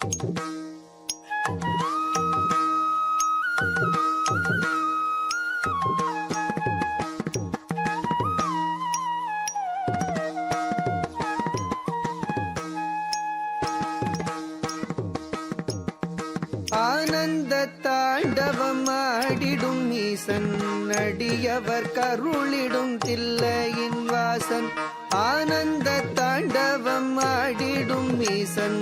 ஆனந்த தாண்டவம் ஆடிடும் ஈசன் அடியவர் கருளிடும் தில்லையின் வாசன். ஆனந்த தாண்டவம் ஆடிடும் ஈசன்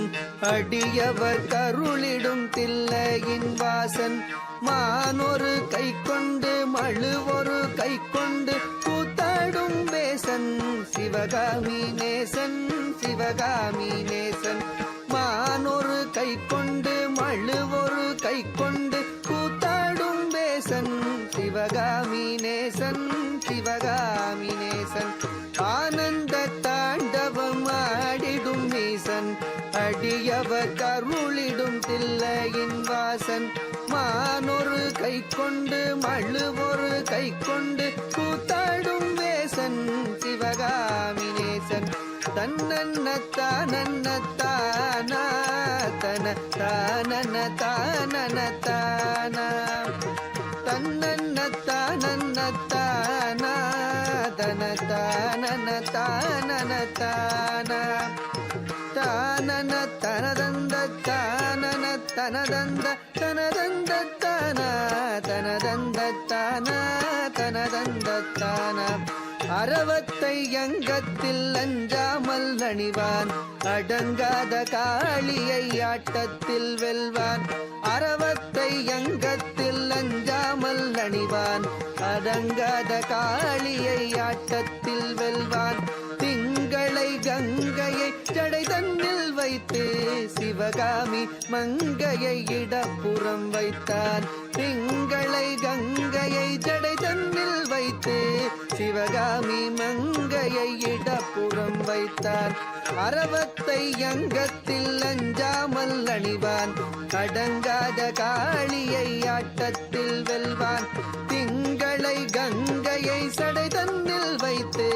அடியவர் கருளிடும் தில்லையின் வாசன். மானொரு கை கொண்டு மழுவொரு கை கொண்டு கூத்தாடும் வேசன் சிவகாமி நேசன் சிவகாமி நேசன். மானொரு கை கொண்டு மழுவொரு கை கொண்டு கூத்தாடும் வேசன் சிவகாமி நேசன் சிவகாமி நேசன். ஆனந்த தாண்டவம் ஆடிடும் ஈசன் அடியவர் கருளிடும் தில்லையின் வாசன். மானொரு கை கொண்டு மழுவொரு கை கொண்டு கூத்தாடும் வேசன் சிவகாமி நேசன். தன்னன்ன தானன்ன தானா தன தானன தானன தானா தன்னன்ன தானன்ன தானா தன தானன தானன தானா தானன தனதந்த தானன தனதந்த தனதந்த தானா தனதந்த தானா தனதந்த தானா. அரவத்தை அங்கத்தில் அஞ்சாமல் அணிவான் அடங்காத காளியை ஆட்டத்தில் வெல்வான். அரவத்தை அங்கத்தில் அஞ்சாமல் அணிவான் அடங்காத காளியை ஆட்டத்தில் வெல்வான். திங்களை கங்கையை ஜடை தன்னில் வைத்து சிவகாமி மங்கையை இடப்புறம் வைத்தான். திங்களை கங்கையை ஜடை தன்னில் வைத்து சிவகாமி மங்கையை இடப்புறம் வைத்தான். அரவத்தை அங்கத்தில் அஞ்சாமல் அணிவான் அடங்காத காளியை ஆட்டத்தில் வெல்வான். திங்களை கங்கையை சடை தன்னில் வைத்து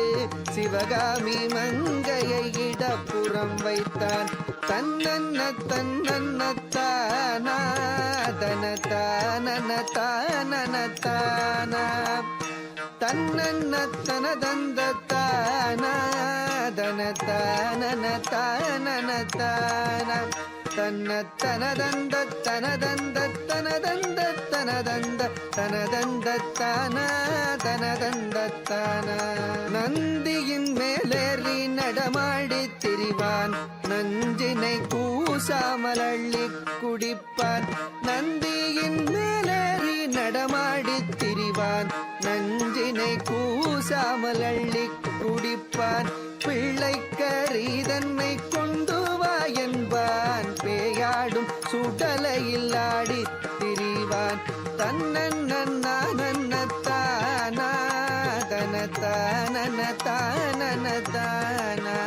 சிவகாமி மங்கையை இடப்புறம் வைத்தான். தன்னன்ன தன்னன்ன தானா தன தானன தானன தானா தன்னன்ன தனதந்த தானா தன தானன தானன தானா தன்ன தனதந்த தனதந்த தனதந்த தனதந்த தனதந்த தானா தனதந்த தானா. நந்தியின் மேலேறி நடமாடி திரிவான் நஞ்சினை கூசாமல் அள்ளி குடிப்பான். நந்தியின் மேலேறி நடமாடி திரிவான் நஞ்சினை கூசாமல் அள்ளி குடிப்பான். பிள்ளைக்கரீதன்னை கொண்டு வா என்பான் பேயாடும் சுடலையில் ஆடி திரிவான். தன்னன்ன தானா தன தானன தானன தானா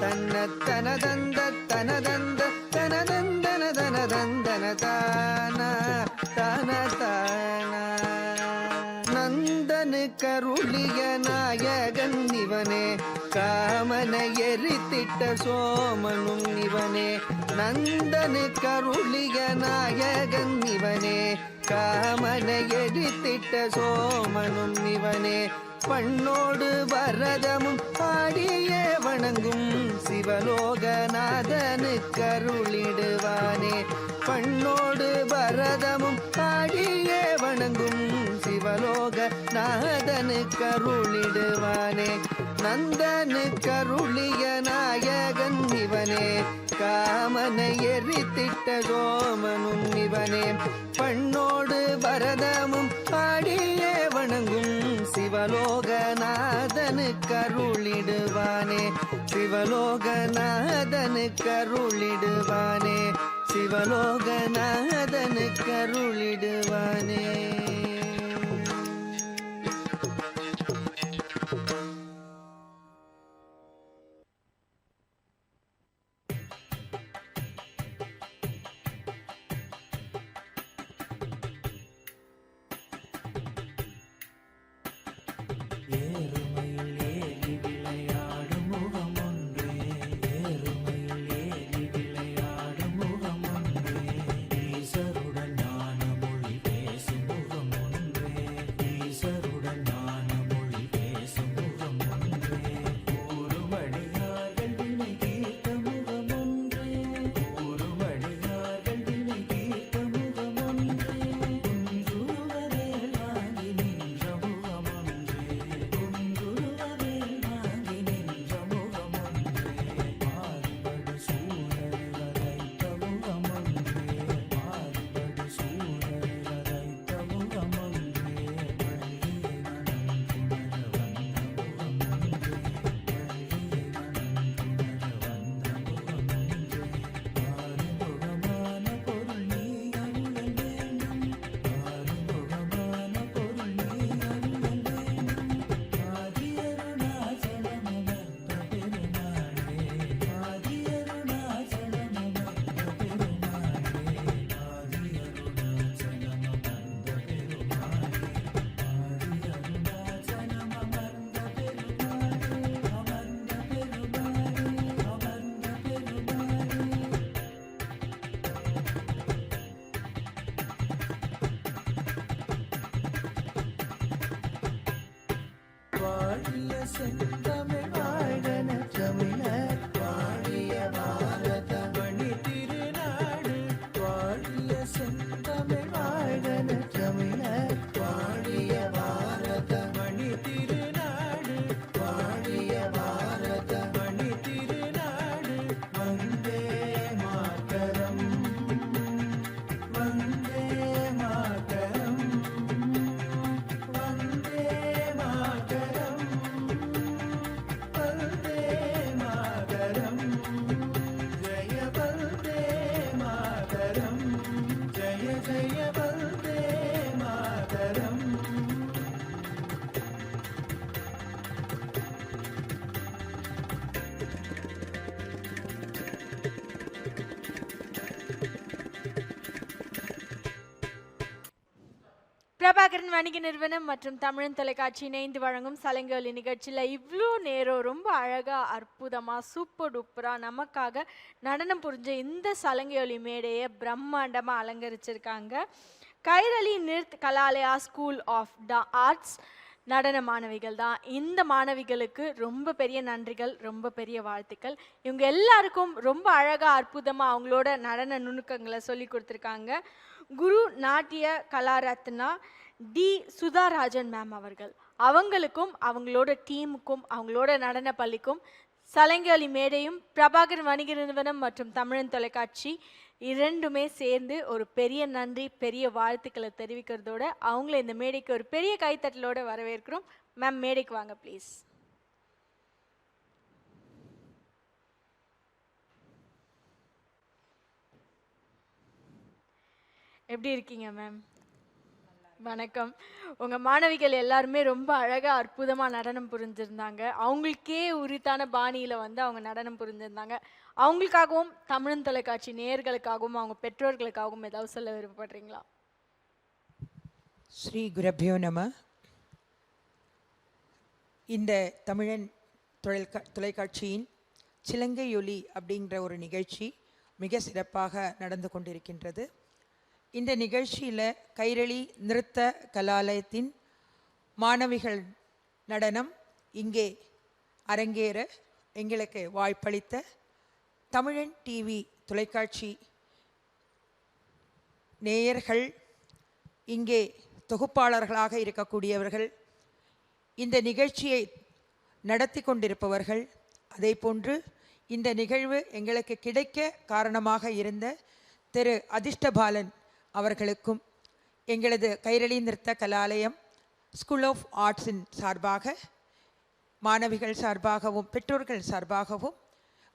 தன்ன தனதந்த தனதந்த தனதந்தன தனதந்தன தானா தான தானா. நந்தனு கருளிய நாயகன் இவனே காமனை எரித்திட்ட சோமனும் இவனே. நந்தனு கருளிய நாயகன் இவனே காமனை எரித்திட்ட சோமனும் இவனே. பண்ணோடு வரதமும் பாடியே வணங்கும் சிவலோகநாதனு கருளிடுவானே. பண்ணோடு பரதமும் பாடியே வணங்கும் சிவலோகநாதனு கருளிடுவானே. நந்தனு கருளிய நாயகன் இவனே காமனை எரித்திட்ட சோமனும் இவனே. பண்ணோடு பரதமும் பாடியே வணங்கும் சிவலோகநாதனு கருளிடுவானே சிவலோகநாதனு கருளிடுவானே சிவலோகநாதனு கருளிடுவானே. ஏறுமையில் ஏறி விளையாடும் முகமொன்றே வாழிய செந்தமிழ் வாழ்கன தமிழர் வாழிய பாரத மணி திருநாடு வாழிய செந்தமிழ் வாழ்கன தமிழர் வாழிய பாரத மணி திருநாடு வாழிய பாரத மணி திருநாடு வந்தே மாதரம் வந்தே மாதரம் வந்தே மாதரம் வந்தே மாதரம் ஜெய வந்தே மாதரம் ஜெய ஜெய வந்தே மாதரம். பிரபாகரன் வணிக நிறுவனம் மற்றும் தமிழன் தொலைக்காட்சி இணைந்து வழங்கும் சலங்கொலி நிகழ்ச்சியில் இவ்வளோ நேரம் ரொம்ப அழகாக அற்புதமாக சூப்பர் டூப்பராக நமக்காக நடனம் புரிஞ்ச இந்த சலங்கொலி மேடையை பிரம்மாண்டமாக அலங்கரிச்சிருக்காங்க Kairali Nritha Kalalaya school of arts நடன மாணவிகள் தான். இந்த மாணவிகளுக்கு ரொம்ப பெரிய நன்றிகள், ரொம்ப பெரிய வாழ்த்துக்கள். இவங்க எல்லாருக்கும் ரொம்ப அழகாக அற்புதமாக அவங்களோட நடன நுணுக்கங்களை சொல்லி கொடுத்துருக்காங்க. குரு நாட்டிய கலாரத்னா டி சுதாராஜன் மேம் அவர்கள். அவங்களுக்கும் அவங்களோட டீமுக்கும் அவங்களோட நடன பள்ளிக்கும் சலங்கொலி மேடையும் பிரபாகரன் வணிக நிறுவனம் மற்றும் தமிழன் தொலைக்காட்சி இரண்டுமே சேர்ந்து ஒரு பெரிய நன்றி, பெரிய வாழ்த்துக்களை தெரிவிக்கிறதோட அவங்கள இந்த மேடைக்கு ஒரு பெரிய கைத்தட்டலோட வரவேற்கிறோம். மேம் மேடைக்கு வாங்க ப்ளீஸ். எப்படி இருக்கீங்க மேம்? வணக்கம். உங்கள் மாணவிகள் எல்லாருமே ரொம்ப அழகாக அற்புதமாக நடனம் புரிஞ்சிருந்தாங்க. அவங்களுக்கே உரித்தான பாணியில் வந்து அவங்க நடனம் புரிஞ்சிருந்தாங்க. அவங்களுக்காகவும் தமிழன் தொலைக்காட்சி நேயர்களுக்காகவும் அவங்க பெற்றோர்களுக்காகவும் ஏதாவது சொல்ல விருப்பப்படுறீங்களா? ஸ்ரீ குருபியோ நம. இந்த தமிழன் தொலைக்காட்சியின் சிலங்கையொலி அப்படிங்கிற ஒரு நிகழ்ச்சி மிக சிறப்பாக நடந்து கொண்டிருக்கின்றது. இந்த நிகழ்ச்சியில் கைரளி நிறுத்த கலாலயத்தின் மாணவிகள் நடனம் இங்கே அரங்கேற எங்களுக்கு வாய்ப்பளித்த தமிழன் டிவி தொலைக்காட்சி நேயர்கள், இங்கே தொகுப்பாளர்களாக இருக்கக்கூடியவர்கள், இந்த நிகழ்ச்சியை நடத்தி கொண்டிருப்பவர்கள், அதே போன்று இந்த நிகழ்வு எங்களுக்கு கிடைக்க காரணமாக இருந்த திரு அதிர்ஷ்டபாலன் அவர்களுக்கும் எங்களது கைரளி நிறுத்த கலாலயம் ஸ்கூல் ஆஃப் ஆர்ட்ஸின் சார்பாக, மாணவிகள் சார்பாகவும் பெற்றோர்கள் சார்பாகவும்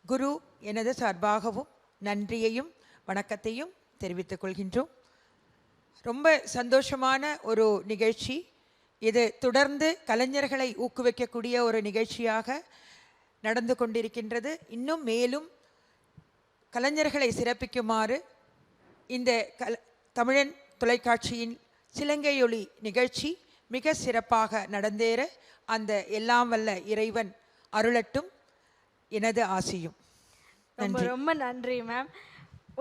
குரு எனது சார்பாகவும் நன்றியையும் வணக்கத்தையும் தெரிவித்துக் கொள்கின்றோம். ரொம்ப சந்தோஷமான ஒரு நிகழ்ச்சி இது. தொடர்ந்து கலைஞர்களை ஊக்குவிக்கக்கூடிய ஒரு நிகழ்ச்சியாக நடந்து கொண்டிருக்கின்றது. இன்னும் மேலும் கலைஞர்களை சிறப்பிக்குமாறு இந்த தமிழன் தொலைக்காட்சியின் சிலங்கையொலி நிகழ்ச்சி மிக சிறப்பாக நடந்தேற அந்த எல்லாம் வல்ல இறைவன் அருளட்டும் எனது ஆசையும். ரொம்ப ரொம்ப நன்றி மேம்.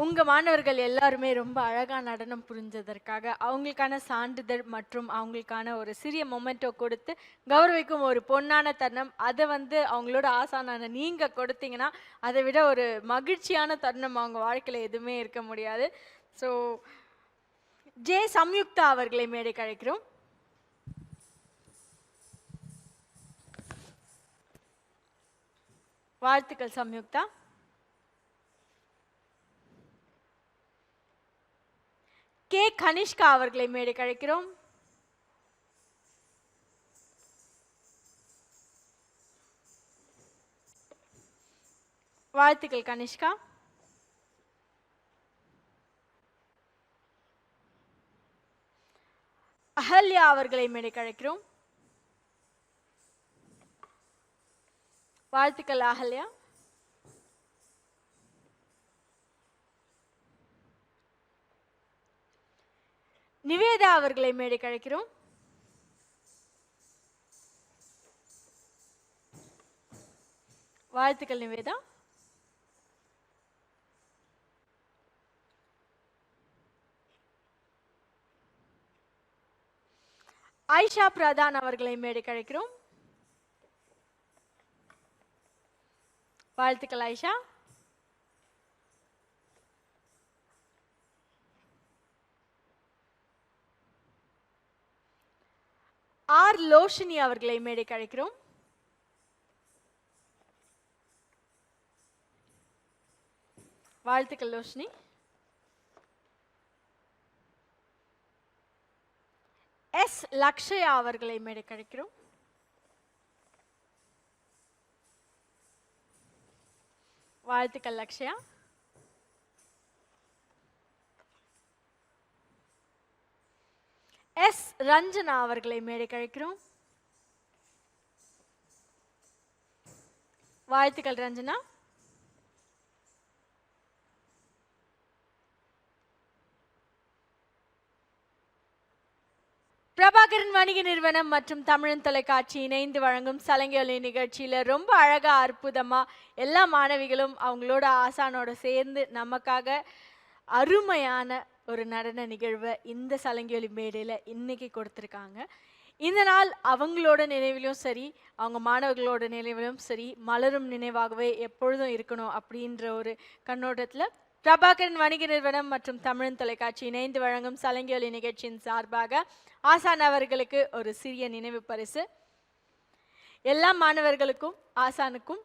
உங்கள் மாணவர்கள் எல்லாருமே ரொம்ப அழகாக நடனம் புரிஞ்சதற்காக அவங்களுக்கான சான்றிதழ் மற்றும் அவங்களுக்கான ஒரு சிறிய மொமெண்டோ கொடுத்து கௌரவிக்கும் ஒரு பொன்னான தருணம். அதை வந்து அவங்களோட ஆசானான நீங்கள் கொடுத்தீங்கன்னா அதை விட ஒரு மகிழ்ச்சியான தருணம் அவங்க வாழ்க்கையில் எதுவுமே இருக்க முடியாது. ஸோ ஜே சம்யுக்தா அவர்களை மேடைக்கு அழைக்கிறோம். வாழ்த்துக்கள் சம்யுக்தா. கே கனிஷ்கா அவர்களை மேடைக்கு அழைக்கிறோம். வாழ்த்துக்கள் கனிஷ்கா. அஹல்யா அவர்களை மேடைக்கு அழைக்கிறோம். வாழ்த்துக்கள் அஹல்யா. நிவேதா அவர்களை மேடைக்கு அழைக்கிறோம். வாழ்த்துக்கள் நிவேதா. ஆயிஷா பிரதான் அவர்களை மேடைக்கு அழைக்கிறோம். வாழ்த்துக்கள் ஆயிஷா. ஆர் லோஷினி அவர்களை மேடைக்கு அழைக்கிறோம். வாழ்த்துக்கள் லோஷினி. எஸ் லக்ஷயா அவர்களை மேடைக்கு அழைக்கிறோம். வாழ்த்துக்கள் லக்ஷயா. எஸ் ரஞ்சனா அவர்களை மேடைக்கு அழைக்கிறோம். வாழ்த்துக்கள் ரஞ்சனா. பிரபாகரன் வணிக நிறுவனம் மற்றும் தமிழன் தொலைக்காட்சி இணைந்து வழங்கும் சலங்கை நிகழ்ச்சியில ரொம்ப அழகா அற்புதமா எல்லா மாணவிகளும் அவங்களோட ஆசானோட சேர்ந்து நமக்காக அருமையான ஒரு நடன நிகழ்வை இந்த சலங்கை மேடையில இன்னைக்கு கொடுத்துருக்காங்க. இந்த நாள் அவங்களோட நினைவிலும் சரி, அவங்க மாணவர்களோட நினைவிலும் சரி, மலரும் நினைவாகவே எப்பொழுதும் இருக்கணும் அப்படின்ற ஒரு கண்ணோட்டத்துல பிரபாகரன் வணிக நிறுவனம் மற்றும் தமிழன் தொலைக்காட்சி இணைந்து வழங்கும் சலங்கை நிகழ்ச்சியின் சார்பாக ஆசான் அவர்களுக்கு ஒரு சிறிய நினைவு பரிசு. எல்லா மாணவர்களுக்கும் ஆசானுக்கும்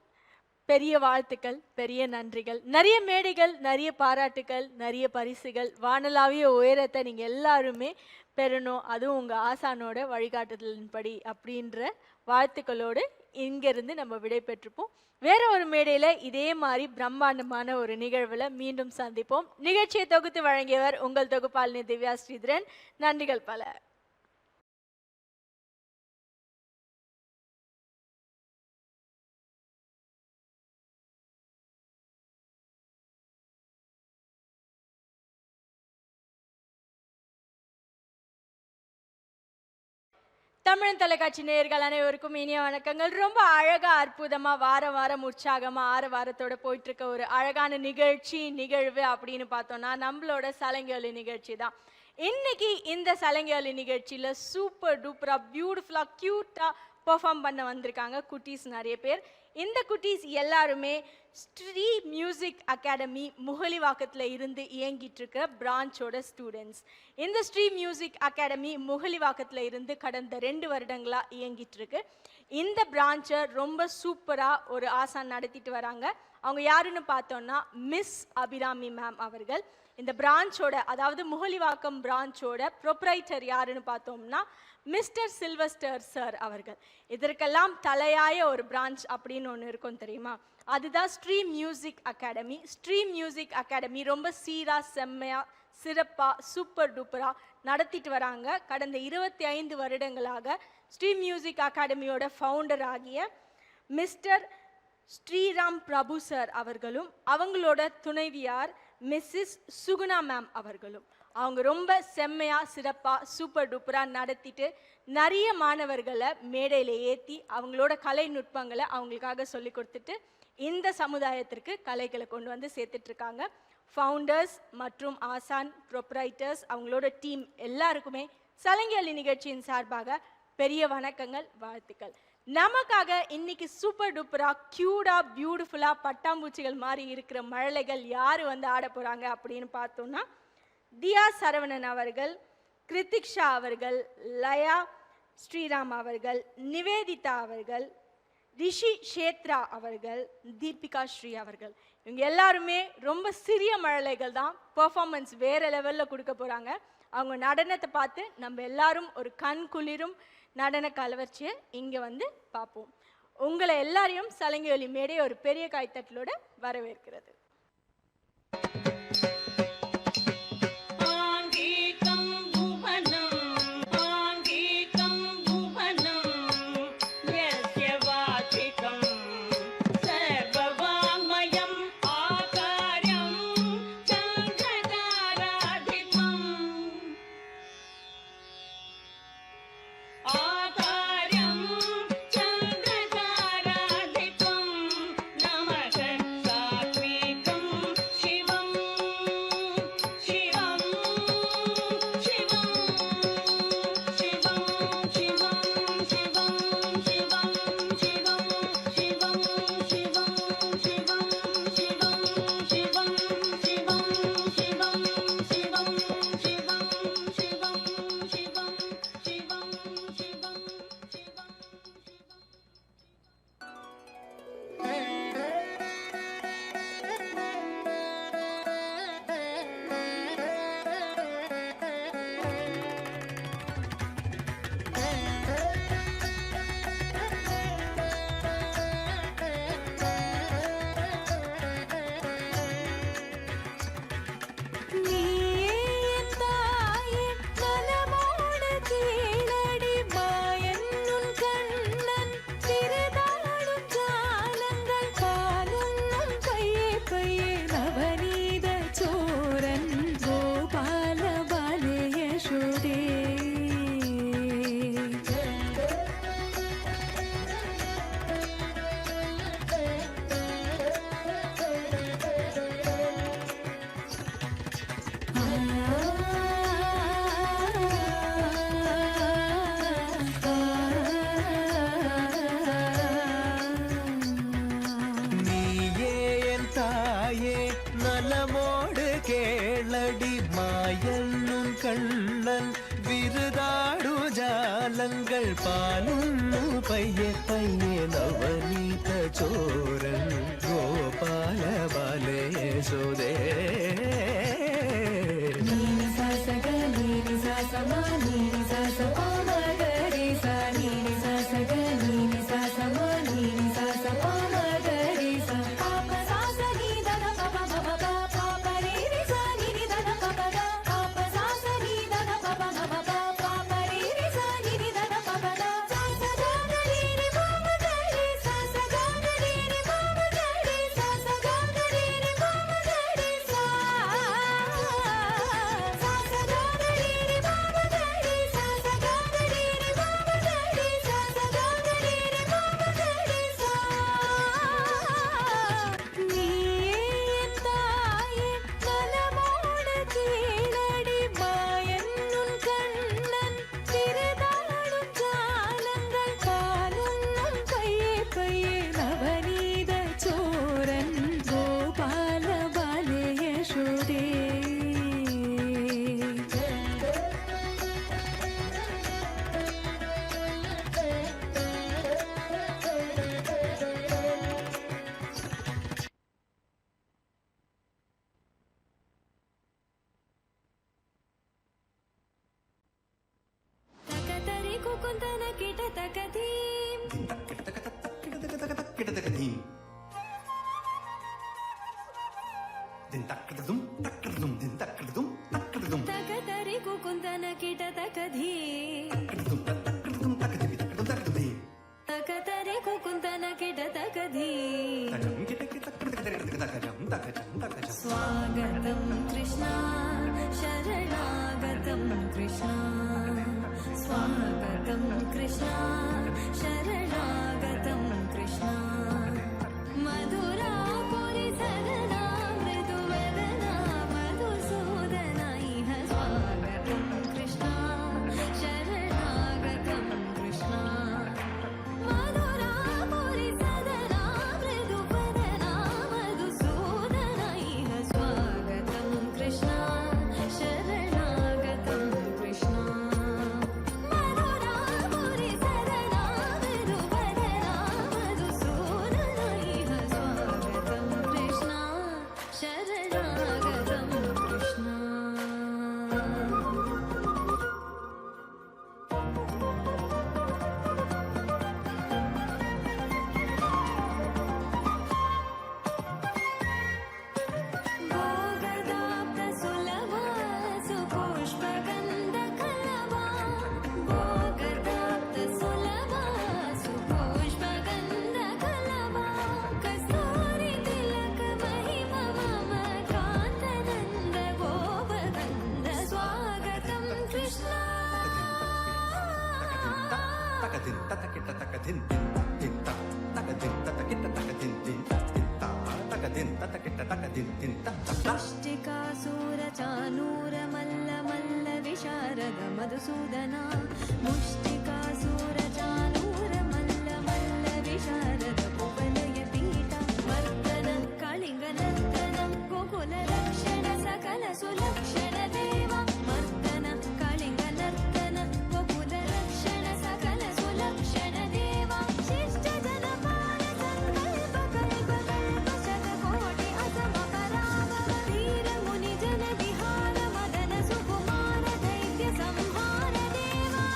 பெரிய வாழ்த்துக்கள், பெரிய நன்றிகள், நிறைய மேடைகள், நிறைய பாராட்டுகள், நிறைய பரிசுகள், வானளாவிய உயரத்தை நீங்கள் எல்லாருமே பெறணும், அதுவும் உங்கள் ஆசானோட வழிகாட்டுதலின்படி அப்படின்ற வாழ்த்துக்களோடு இங்கிருந்து நம்ம விடை பெற்றுப்போம். வேற ஒரு மேடையில் இதே மாதிரி பிரம்மாண்டமான ஒரு நிகழ்வில் மீண்டும் சந்திப்போம். நிகழ்ச்சியை தொகுத்து வழங்கியவர் உங்கள் தொகுப்பாளினி திவ்யா ஸ்ரீதரன். நன்றிகள் பல. தமிழன் தொலைக்காட்சி நேயர்கள் அனைவருக்கும் இனிய வணக்கங்கள். ரொம்ப அழகா அற்புதமா வாரம் வாரம் உற்சாகமா வாரத்தோட போயிட்டு இருக்க ஒரு அழகான நிகழ்வு அப்படின்னு பார்த்தோம்னா நம்மளோட சலங்கை நிகழ்ச்சி தான். இன்னைக்கு இந்த சலங்கை நிகழ்ச்சியில சூப்பர் டூப்பரா பியூட்டிஃபுல்லா கியூட்டா பெர்ஃபார்ம் பண்ண வந்திருக்காங்க குட்டீஸ் நிறைய பேர். இந்த குட்டீஸ் எல்லாருமே ஸ்ரீ மியூசிக் அகாடமி முகலிவாக்கத்தில் இருந்து இயங்கிட்டு இருக்கிற பிரான்ச்சோட ஸ்டூடெண்ட்ஸ். இந்த ஸ்ரீ மியூசிக் அகாடமி முகலிவாக்கத்தில் இருந்து கடந்த 2 வருடங்களாக இயங்கிட்டு இருக்கு. இந்த பிரான்ச்சை ரொம்ப சூப்பராக ஒரு ஆசான் நடத்திட்டு வராங்க. அவங்க யாருன்னு பார்த்தோம்னா மிஸ் அபிராமி மேம் அவர்கள். இந்த பிரான்ச்சோட அதாவது முகலிவாக்கம் பிரான்ச்சோட ப்ரொப்ரைட்டர் யாருன்னு பார்த்தோம்னா மிஸ்டர் சில்வஸ்டர் சார் அவர்கள். இதற்கெல்லாம் தலையாய ஒரு பிரான்ச் அப்படின்னு ஒன்று இருக்கும் தெரியுமா, அதுதான் Sri Music Academy. Sri Music Academy ரொம்ப சீரா செம்மையா சிறப்பா சூப்பர் டூப்பரா நடத்திட்டு வராங்க. கடந்த 25 வருடங்களாக ஸ்ரீ மியூசிக் அகாடமியோட ஃபவுண்டர் ஆகிய மிஸ்டர் ஸ்ரீராம் பிரபு சார் அவர்களும் அவங்களோட துணைவியார் மிஸ்ஸஸ் சுகுணா மேம் அவர்களும் அவங்க ரொம்ப செம்மையா சிறப்பா சூப்பர் டூப்பரா நடத்திட்டு நிறைய மாணவர்களை மேடையில ஏற்றி அவங்களோட கலை நுட்பங்களை அவங்களுக்காக சொல்லி கொடுத்துட்டு இந்த சமுதாயத்திற்கு கலைகளை கொண்டு வந்து சேர்த்துட்டு இருக்காங்க. ஃபவுண்டர்ஸ் மற்றும் ஆசான் ப்ரொப்ரைட்டர்ஸ் அவங்களோட டீம் எல்லாருக்குமே சலங்கை நிகழ்ச்சியின் சார்பாக பெரிய வணக்கங்கள், வாழ்த்துக்கள். நமக்காக இன்னைக்கு சூப்பர் டூப்பரா கியூடா பியூட்டிஃபுல்லா பட்டாம்பூச்சிகள் மாதிரி இருக்கிற மழலைகள் யாரு வந்து ஆட போறாங்க அப்படின்னு பார்த்தோம்னா தியா சரவணன் அவர்கள், கிருத்திக்ஷா அவர்கள், லயா ஸ்ரீராம் அவர்கள், நிவேதிதா அவர்கள், ரிஷி ஷேத்ரா அவர்கள், தீபிகா ஸ்ரீ அவர்கள். இவங்க எல்லாருமே ரொம்ப சிறிய மழலைகள் தான். பெர்ஃபார்மன்ஸ் வேற லெவலில் கொடுக்க போகிறாங்க. அவங்க நடனத்தை பார்த்து நம்ம எல்லாரும் ஒரு கண் குளிரும் நடன கலவர்ச்சியை இங்கே வந்து பார்ப்போம். உங்களை எல்லாரையும் சலங்கை மேடை ஒரு பெரிய கைத்தட்டலோட வரவேற்கிறது. शिवम् കാലങ്ങൾ പാലുന്നു പയ്യെ പയ്യെ നവനീത ചോരൻ ഗോപാല ബാലേ യശോദേ स्वागतं कृष्णा शरणागतं कृष्णा स्वागतं कृष्णा शरणागतं कृष्णा मधुरापुरि सदना मृदुवदना मधुसूदना इह स्वागतं कृष्णा शरणागतं कृष्णा मधुरापुरि सदना मृदुवदना मधुसूदना इह स्वागतं कृष्णा शरणागतं कृष्णा मधुरापुरि सदना मृदुवदना मधुसूदना इह स्वागतं कृष्णा शरणागतं कृष्णा भोगदाप्तसुलभा सुपुष्पगन्धकलभा भोगदाप्तसुलभा सुपुष्पगन्धकलभा कस्तूरितिलकमहिमा मम कान्तनन्द गोपगन्ध स्वागतं कृष्णा मुष्टिकासुरचानूरमल्लमल्लविशारद मधुसूदना मुष्टिकासुरचानूरमल्लमल्लविशारद कुवलयपीठा मर्दन कलिङ्गनर्दन गोकुलरक्षण सकल सुलक्षण देवा मर्दन कलिङ्गनर्दन गोकुलरक्षण सकल सुलक्षण देवा शिष्टजनपाल सङ्कल्पकल्पकल्प शतकोटि असमपराभव वीर मुनिजन विहार मदन सुकुमार दैत्य संहार देवा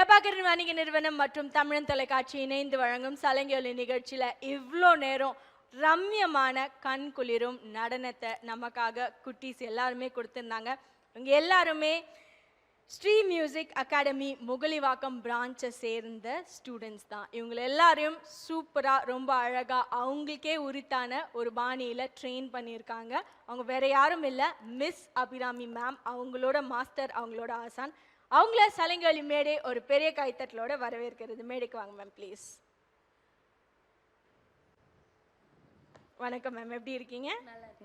பிரபாகரன் வணிக நிறுவனம் மற்றும் தமிழன் தொலைக்காட்சி இணைந்து வழங்கும் சலங்கொலி நிகழ்ச்சியில் இவ்வளோ நேரம் ரம்யமான கண் குளிரும் நடனத்தை நமக்காக குட்டீஸ் எல்லாருமே கொடுத்துருந்தாங்க. இவங்க எல்லாருமே ஸ்ரீ மியூசிக் அகாடமி முகலிவாக்கம் பிரான்ச்சை சேர்ந்த ஸ்டூடெண்ட்ஸ் தான். இவங்க எல்லாரையும் சூப்பராக ரொம்ப அழகாக அவங்களுக்கே உரித்தான ஒரு பாணியில் ட்ரெயின் பண்ணியிருக்காங்க. அவங்க வேற யாரும் இல்லை, மிஸ் அபிராமி மேம். அவங்களோட மாஸ்டர், அவங்களோட ஆசான். அவங்கள சலங்கொலி மேடை ஒரு பெரிய கைத்தட்டலோட வரவேற்கிறது. மேடைக்கு வாங்க மேம் ப்ளீஸ். வணக்கம் மேம், எப்படி இருக்கீங்க?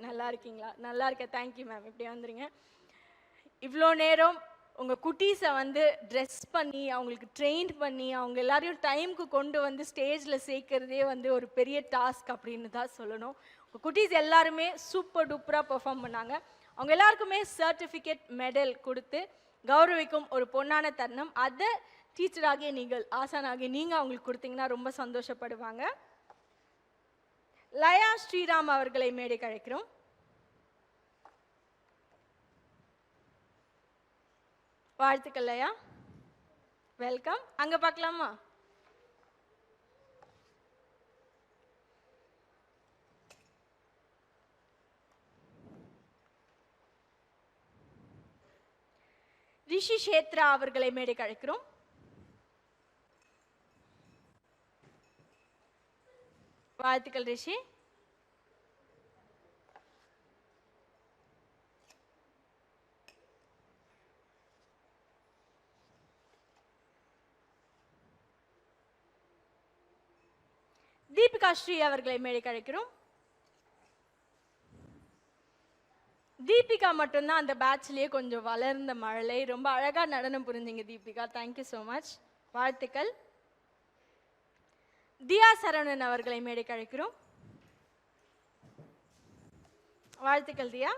நல்லா இருக்கீங்களா? நல்லா இருக்கேன், தேங்க்யூ மேம். எப்படி வந்துருங்க. இவ்வளோ நேரம் உங்கள் குட்டீஸை வந்து ட்ரெஸ் பண்ணி அவங்களுக்கு ட்ரெயின் பண்ணி அவங்க எல்லாரையும் டைமுக்கு கொண்டு வந்து ஸ்டேஜில் சேர்க்கறதே வந்து ஒரு பெரிய டாஸ்க் அப்படின்னு தான் சொல்லணும். உங்கள் குட்டீஸ் எல்லாருமே சூப்பர் டூப்பராக பெர்ஃபார்ம் பண்ணாங்க. அவங்க எல்லாருக்குமே சர்டிஃபிகேட் மெடல் கொடுத்து கௌரவிக்கும் ஒரு பொன்னான தருணம். அதை டீச்சராகிய நீங்கள், ஆசானாகிய நீங்கள் அவங்களுக்கு கொடுத்தீங்கன்னா ரொம்ப சந்தோஷப்படுவாங்க. லயா ஸ்ரீராம் அவர்களை மேடைக்கு அழைக்கிறோம். வாழ்த்துக்கள் லயா, வெல்கம். அங்க பார்க்கலாமா? ரிஷி சேத்ரா அவர்களை மேடைக்கு அழைக்கிறோம். வாழ்த்துக்கள் ரிஷி. தீபிகா ஸ்ரீ அவர்களை மேடைக்கு அழைக்கிறோம். தீபிகா மட்டும்தான் அந்த பேட்ச்லயே கொஞ்சம் வளர்ந்த மழலை. ரொம்ப அழகா நடனம் புரிஞ்சிங்க தீபிகா, தேங்க்யூ ஸோ மச். வாழ்த்துக்கள். தியா சரவணன் அவர்களை மேடைக்கு அழைக்கிறோம். வாழ்த்துக்கள் தியா.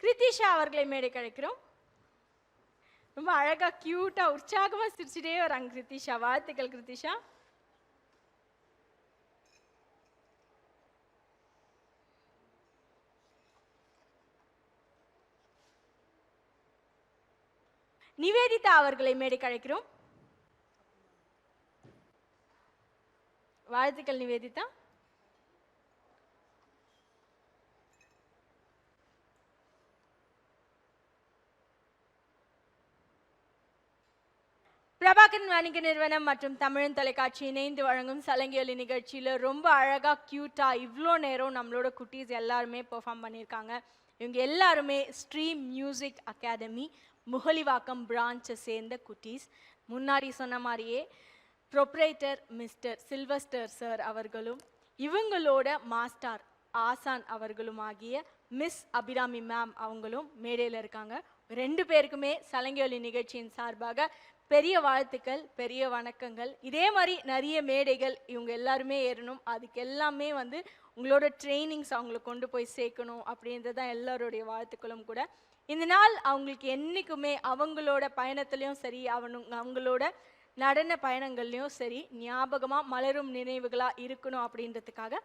கிருத்திஷா அவர்களை மேடைக்கு அழைக்கிறோம். ரொம்ப அழகா கியூட்டா உற்சாகமா சிரிச்சுட்டே வராங்க கிருத்திஷா. வாழ்த்துக்கள் கிருத்திஷா. நிவேதிதா அவர்களை மேடைக்கு அழைக்கிறோம். வாழ்த்துக்கள் நிவேதிதா. பிரபாகரன் வணிக நிறுவனம் மற்றும் தமிழன் தொலைக்காட்சி இணைந்து வழங்கும் சலங்கொலி நிகழ்ச்சியில் ரொம்ப அழகாக க்யூட்டாக இவ்வளோ நேரம் நம்மளோட குட்டீஸ் எல்லாருமே பெர்ஃபார்ம் பண்ணியிருக்காங்க. இவங்க எல்லாருமே ஸ்ட்ரீம் மியூசிக் அகாடமி முகலிவாக்கம் பிரான்ச்சை சேர்ந்த குட்டீஸ். முன்னாடி சொன்ன மாதிரியே ப்ரொப்ரைட்டர் மிஸ்டர் சில்வஸ்டர் சார் அவர்களும் இவங்களோட மாஸ்டர் ஆசான் அவர்களும் ஆகிய மிஸ் அபிராமி மேம் அவங்களும் மேடையில் இருக்காங்க. ரெண்டு பேருக்குமே சலங்கொலி நிகழ்ச்சியின் சார்பாக பெரிய வாழ்த்துக்கள், பெரிய வணக்கங்கள். இதே மாதிரி நிறைய மேடைகள் இவங்க எல்லாருமே ஏறணும். அதுக்கு எல்லாமே வந்து உங்களோட ட்ரைனிங்ஸ் அவங்களுக்கு கொண்டு போய் சேர்க்கணும் அப்படின்றது தான் எல்லாருடைய வாழ்த்துக்களும் கூட. இந்த நாள் அவங்களுக்கு என்றைக்குமே அவங்களோட பயணத்துலேயும் சரி, அவங்களோட நடன பயணங்கள்லையும் சரி ஞாபகமாக மலரும் நினைவுகளாக இருக்கணும் அப்படின்றதுக்காக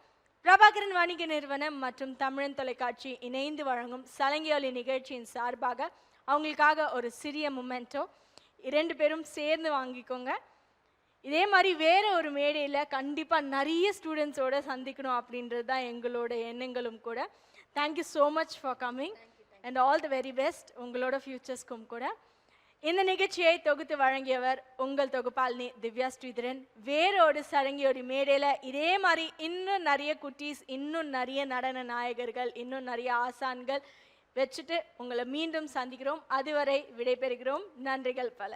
பிரபாகரன் வணிக நிறுவனம் மற்றும் தமிழன் தொலைக்காட்சி இணைந்து வழங்கும் சலங்கொலி நிகழ்ச்சியின் சார்பாக அவங்களுக்காக ஒரு சிறிய மொமெண்டோ இரண்டு பேரும் சேர்ந்து வாங்கிக்கோங்க. இதே மாதிரி வேற ஒரு மேடையில் கண்டிப்பாக நிறைய ஸ்டூடெண்ட்ஸோட சந்திக்கணும் அப்படின்றது தான் எங்களோட எண்ணங்களும் கூட. Thank you so much for coming and all the very best உங்களோட ஃபியூச்சர்ஸ்க்கும் கூட. இந்த நிகழ்ச்சியை தொகுத்து வழங்கியவர் உங்கள் தொகுப்பாளினி திவ்யா ஸ்ரீதரன். வேறோடு சலங்கொலி மேடையில் இதே மாதிரி இன்னும் நிறைய குட்டீஸ், இன்னும் நிறைய நடன நாயகர்கள், இன்னும் நிறைய ஆசான்கள் வச்சுட்டு உங்களை மீண்டும் சந்திக்கிறோம். அதுவரை விடைபெறுகிறோம். நன்றிகள் பல.